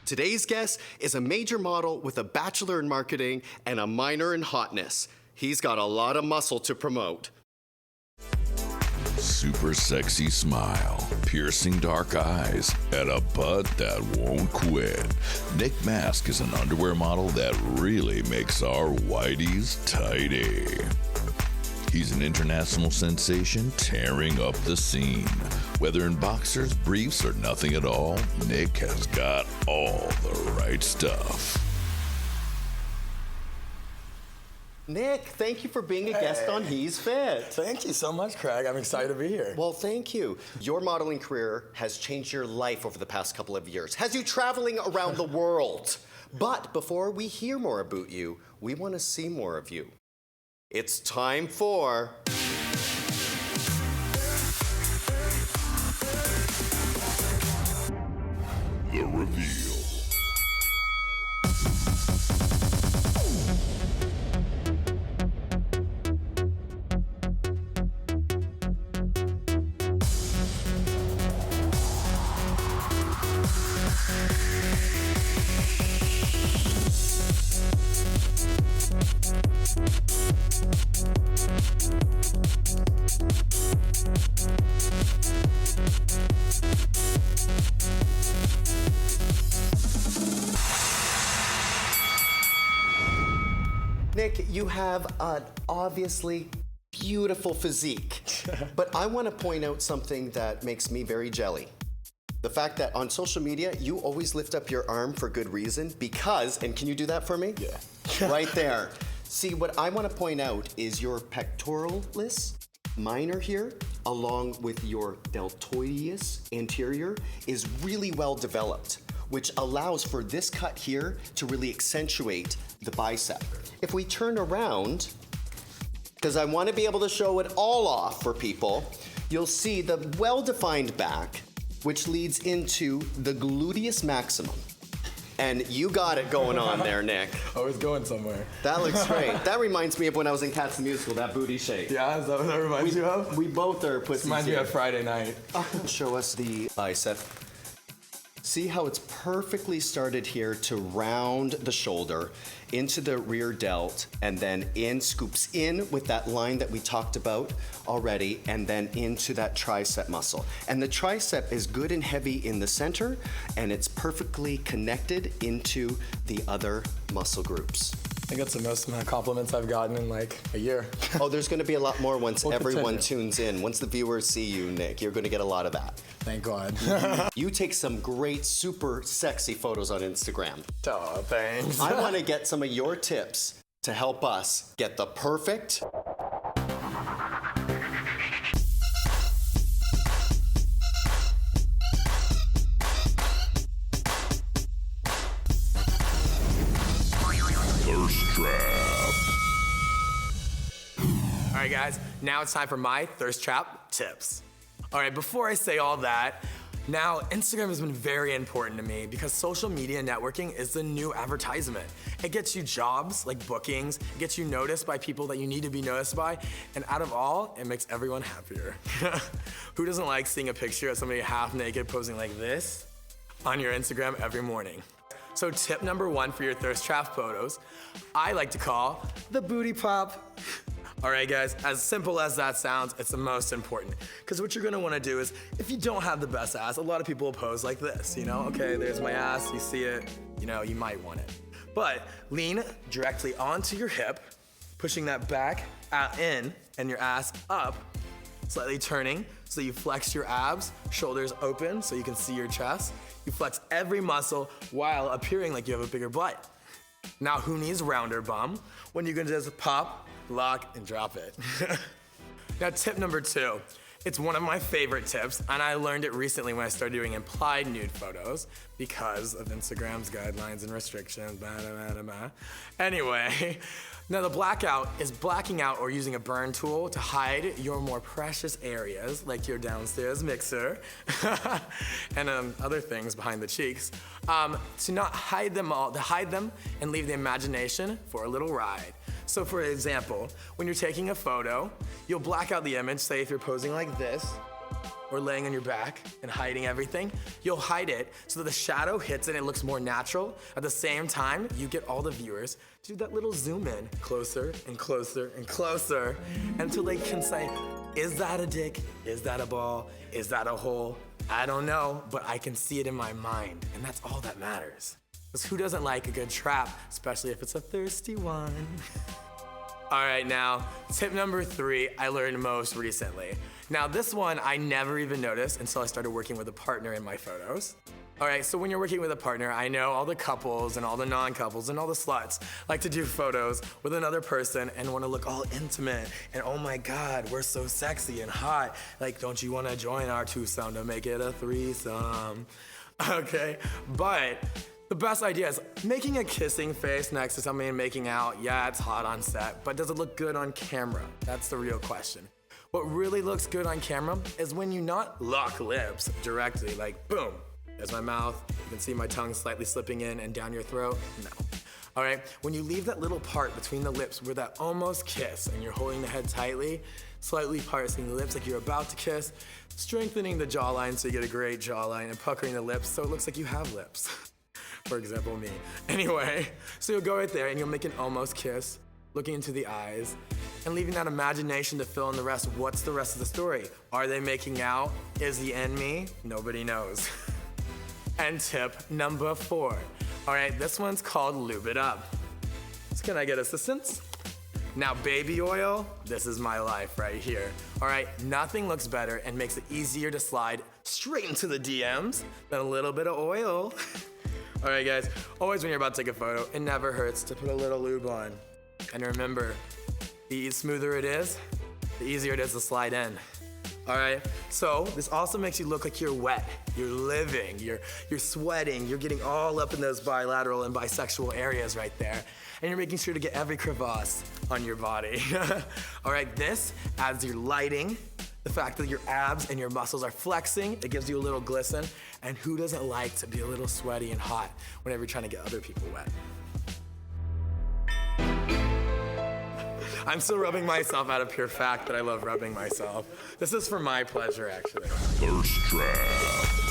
Today's guest is a major model with a bachelor in marketing and a minor in hotness. He's got a lot of muscle to promote. Super sexy smile, piercing dark eyes, and a butt that won't quit. Nick Masc is an underwear model that really makes our whiteys tidy. He's an international sensation tearing up the scene. Whether in boxers, briefs, or nothing at all, Nick has got all the right stuff. Nick, thank you for being a guest on He's Fit. Thank you so much, Craig. I'm excited to be here. Well, thank you. Your modeling career has changed your life over the past couple of years, has you traveling around the world. But before we hear more about you, we want to see more of you. It's time for... The reveal. Nick, you have an obviously beautiful physique, but I want to point out something that makes me very jelly. The fact that on social media, you always lift up your arm for good reason because, and can you do that for me? Yeah. Right there. See, what I want to point out is your pectoralis minor here, along with your deltoideus anterior, is really well developed, which allows for this cut here to really accentuate the bicep. If we turn around, because I want to be able to show it all off for people, you'll see the well-defined back, which leads into the gluteus maximum. And you got it going on there, Nick. Always going somewhere. That looks great. That reminds me of when I was in Cats the Musical, that booty shape. Yeah, is that what that reminds you of? We both are pussies. Reminds me of Friday night. Show us the bicep. See how it's perfectly started here to round the shoulder into the rear delt and then in, scoops in with that line that we talked about already and then into that tricep muscle. And the tricep is good and heavy in the center and it's perfectly connected into the other muscle groups. I think that's the most amount of compliments I've gotten in like a year. Oh, there's gonna be a lot more once everyone continue. tunes in. Once the viewers see you, Nick, you're gonna get a lot of that. Thank God. You take some great, super sexy photos on Instagram. Oh, thanks. I wanna get some of your tips to help us get the perfect Thirst trap. All right, guys, now it's time for my thirst trap tips. All right, before I say all that, now Instagram has been very important to me because social media networking is the new advertisement. It gets you jobs, like bookings, it gets you noticed by people that you need to be noticed by, and out of all, it makes everyone happier. Who doesn't like seeing a picture of somebody half naked posing like this on your Instagram every morning? So tip number one for your thirst trap photos, I like to call the booty pop. All right, guys, as simple as that sounds, it's the most important. Because what you're gonna wanna do is, if you don't have the best ass, a lot of people will pose like this, you know? Okay, there's my ass, you see it, you know, you might want it. But lean directly onto your hip, pushing that back out in and your ass up, slightly turning so you flex your abs, shoulders open so you can see your chest. You flex every muscle while appearing like you have a bigger butt. Now, who needs rounder bum when you can just pop, lock, and drop it? Now, tip number two. It's one of my favorite tips, and I learned it recently when I started doing implied nude photos because of Instagram's guidelines and restrictions, blah, blah, blah, blah. Anyway, now the blackout is blacking out or using a burn tool to hide your more precious areas, like your downstairs mixer and other things behind the cheeks, to not hide them all, to hide them and leave the imagination for a little ride. So for example, when you're taking a photo, you'll black out the image, say if you're posing like this, or laying on your back and hiding everything, you'll hide it so that the shadow hits it and it looks more natural. At the same time, you get all the viewers to do that little zoom in closer and closer and closer until they can say, is that a dick? Is that a ball? Is that a hole? I don't know, but I can see it in my mind, and that's all that matters. Because who doesn't like a good trap, especially if it's a thirsty one? All right, now, tip number 3 I learned most recently. Now, this one I never even noticed until I started working with a partner in my photos. All right, so when you're working with a partner, I know all the couples and all the non-couples and all the sluts like to do photos with another person and want to look all intimate and oh my God, we're so sexy and hot. Like, don't you want to join our twosome to make it a threesome? Okay, but the best idea is making a kissing face next to somebody and making out. Yeah, it's hot on set, but does it look good on camera? That's the real question. What really looks good on camera is when you not lock lips directly, like boom, there's my mouth, you can see my tongue slightly slipping in and down your throat. No. All right, when you leave that little part between the lips where that almost kiss and you're holding the head tightly, slightly parsing the lips like you're about to kiss, strengthening the jawline so you get a great jawline and puckering the lips so it looks like you have lips. For example, me. Anyway, so you'll go right there and you'll make an almost kiss, looking into the eyes, and leaving that imagination to fill in the rest. What's the rest of the story? Are they making out? Is he and me? Nobody knows. And tip number 4. All right, this one's called lube it up. So can I get assistance? Now, baby oil, this is my life right here. All right, nothing looks better and makes it easier to slide straight into the DMs than a little bit of oil. All right, guys, always when you're about to take a photo, it never hurts to put a little lube on. And remember, the smoother it is, the easier it is to slide in. All right, so this also makes you look like you're wet, you're living, you're sweating, you're getting all up in those bilateral and bisexual areas right there, and you're making sure to get every crevasse on your body. All right, this adds your lighting, the fact that your abs and your muscles are flexing, it gives you a little glisten, and who doesn't like to be a little sweaty and hot whenever you're trying to get other people wet? I'm still rubbing myself out of pure fact that I love rubbing myself. This is for my pleasure, actually. Thirst Trap.